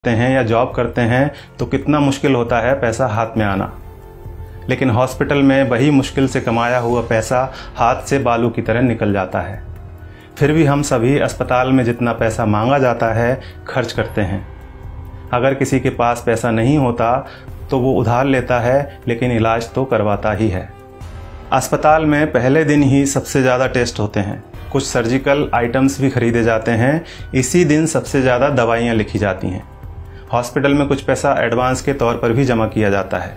पढ़ते हैं या जॉब करते हैं तो कितना मुश्किल होता है पैसा हाथ में आना, लेकिन हॉस्पिटल में वही मुश्किल से कमाया हुआ पैसा हाथ से बालू की तरह निकल जाता है। फिर भी हम सभी अस्पताल में जितना पैसा मांगा जाता है खर्च करते हैं। अगर किसी के पास पैसा नहीं होता तो वो उधार लेता है, लेकिन इलाज तो करवाता ही है। अस्पताल में पहले दिन ही सबसे ज़्यादा टेस्ट होते हैं, कुछ सर्जिकल आइटम्स भी खरीदे जाते हैं, इसी दिन सबसे ज़्यादा दवाइयाँ लिखी जाती हैं। हॉस्पिटल में कुछ पैसा एडवांस के तौर पर भी जमा किया जाता है।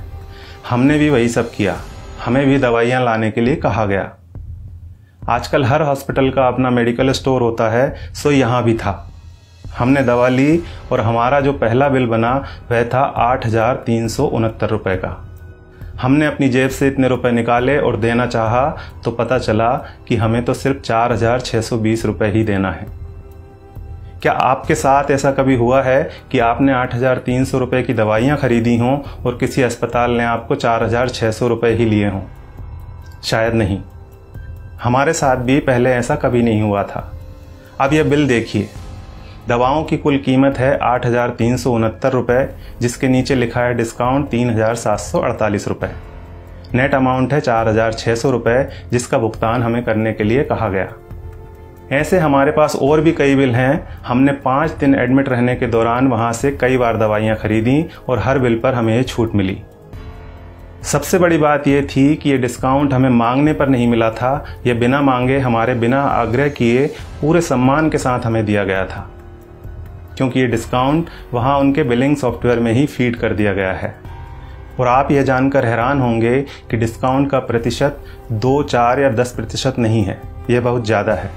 हमने भी वही सब किया, हमें भी दवाइयाँ लाने के लिए कहा गया। आजकल हर हॉस्पिटल का अपना मेडिकल स्टोर होता है, सो यहाँ भी था। हमने दवा ली और हमारा जो पहला बिल बना वह था 8,369 रुपये का। हमने अपनी जेब से इतने रुपए निकाले और देना चाहा तो पता चला कि हमें तो सिर्फ 4,620 रुपये ही देना है। क्या आपके साथ ऐसा कभी हुआ है कि आपने 8,300 रुपये की दवाइयाँ खरीदी हों और किसी अस्पताल ने आपको 4,600 रुपये ही लिए हों? शायद नहीं। हमारे साथ भी पहले ऐसा कभी नहीं हुआ था। अब यह बिल देखिए, दवाओं की कुल कीमत है 8,369 रुपये, जिसके नीचे लिखा है डिस्काउंट 3,748 रुपये। नेट अमाउंट है 4,600 रुपये, जिसका भुगतान हमें करने के लिए कहा गया। ऐसे हमारे पास और भी कई बिल हैं। हमने 5 दिन एडमिट रहने के दौरान वहाँ से कई बार दवाइयाँ खरीदी और हर बिल पर हमें ये छूट मिली। सबसे बड़ी बात यह थी कि ये डिस्काउंट हमें मांगने पर नहीं मिला था, यह बिना मांगे हमारे बिना आग्रह किए पूरे सम्मान के साथ हमें दिया गया था, क्योंकि ये डिस्काउंट वहाँ उनके बिलिंग सॉफ्टवेयर में ही फीड कर दिया गया है। और आप यह जानकर हैरान होंगे कि डिस्काउंट का प्रतिशत 2, 4 या 10% नहीं है, यह बहुत ज़्यादा है।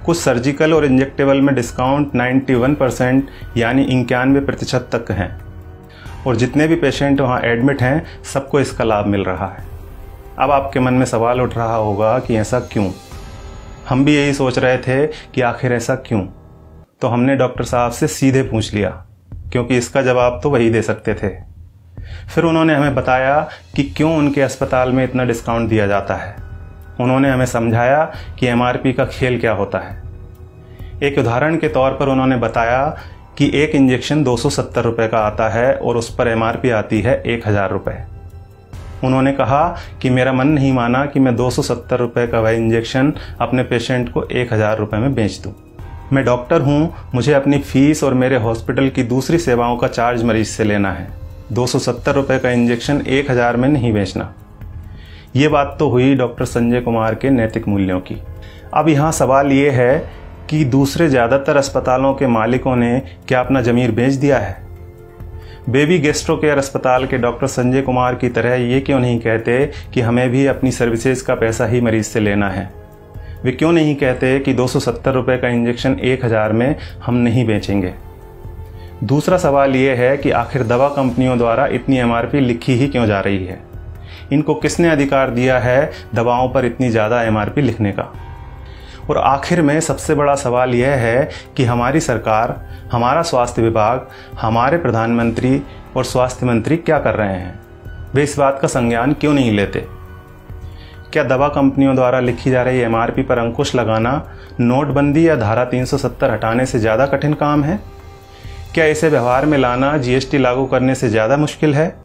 कुछ सर्जिकल और इंजेक्टेबल में डिस्काउंट 91% यानी 91% तक हैं, और जितने भी पेशेंट वहाँ एडमिट हैं सबको इसका लाभ मिल रहा है। अब आपके मन में सवाल उठ रहा होगा कि ऐसा क्यों? हम भी यही सोच रहे थे कि आखिर ऐसा क्यों। तो हमने डॉक्टर साहब से सीधे पूछ लिया, क्योंकि इसका जवाब तो वही दे सकते थे। फिर उन्होंने हमें बताया कि क्यों उनके अस्पताल में इतना डिस्काउंट दिया जाता है। उन्होंने हमें समझाया कि MRP का खेल क्या होता है। एक उदाहरण के तौर पर उन्होंने बताया कि एक इंजेक्शन 270 रुपये का आता है और उस पर MRP आती है 1,000 रुपये। उन्होंने कहा कि मेरा मन नहीं माना कि मैं 270 रुपये का वह इंजेक्शन अपने पेशेंट को 1,000 रुपये में बेच दूँ। मैं डॉक्टर हूँ, मुझे अपनी फीस और मेरे हॉस्पिटल की दूसरी सेवाओं का चार्ज मरीज से लेना है। 270 रुपये का इंजेक्शन 1,000 में नहीं बेचना। ये बात तो हुई डॉक्टर संजय कुमार के नैतिक मूल्यों की। अब यहाँ सवाल ये है कि दूसरे ज़्यादातर अस्पतालों के मालिकों ने क्या अपना ज़मीर बेच दिया है? बेबी गैस्ट्रो केयर अस्पताल के डॉक्टर संजय कुमार की तरह ये क्यों नहीं कहते कि हमें भी अपनी सर्विसेज का पैसा ही मरीज से लेना है? वे क्यों नहीं कहते कि 270 रुपये का इंजेक्शन 1,000 में हम नहीं बेचेंगे? दूसरा सवाल ये है कि आखिर दवा कंपनियों द्वारा इतनी MRP लिखी ही क्यों जा रही है? इनको किसने अधिकार दिया है दवाओं पर इतनी ज़्यादा MRP लिखने का? और आखिर में सबसे बड़ा सवाल यह है कि हमारी सरकार, हमारा स्वास्थ्य विभाग, हमारे प्रधानमंत्री और स्वास्थ्य मंत्री क्या कर रहे हैं? वे इस बात का संज्ञान क्यों नहीं लेते? क्या दवा कंपनियों द्वारा लिखी जा रही MRP पर अंकुश लगाना नोटबंदी या धारा 370 हटाने से ज़्यादा कठिन काम है? क्या इसे व्यवहार में लाना GST लागू करने से ज़्यादा मुश्किल है?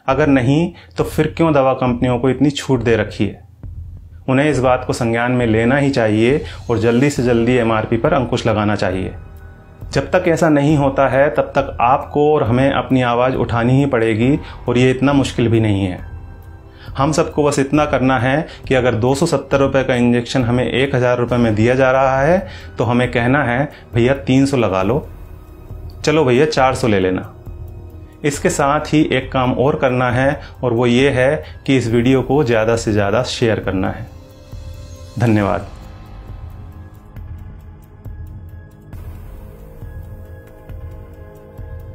अगर नहीं तो फिर क्यों दवा कंपनियों को इतनी छूट दे रखी है? उन्हें इस बात को संज्ञान में लेना ही चाहिए और जल्दी से जल्दी MRP पर अंकुश लगाना चाहिए। जब तक ऐसा नहीं होता है तब तक आपको और हमें अपनी आवाज़ उठानी ही पड़ेगी, और ये इतना मुश्किल भी नहीं है। हम सबको बस इतना करना है कि अगर 270 रुपये का इंजेक्शन हमें 1,000 रुपये में दिया जा रहा है तो हमें कहना है भैया 300 लगा लो, चलो भैया 400 ले लेना। इसके साथ ही एक काम और करना है, और वो ये है कि इस वीडियो को ज़्यादा से ज़्यादा शेयर करना है। धन्यवाद।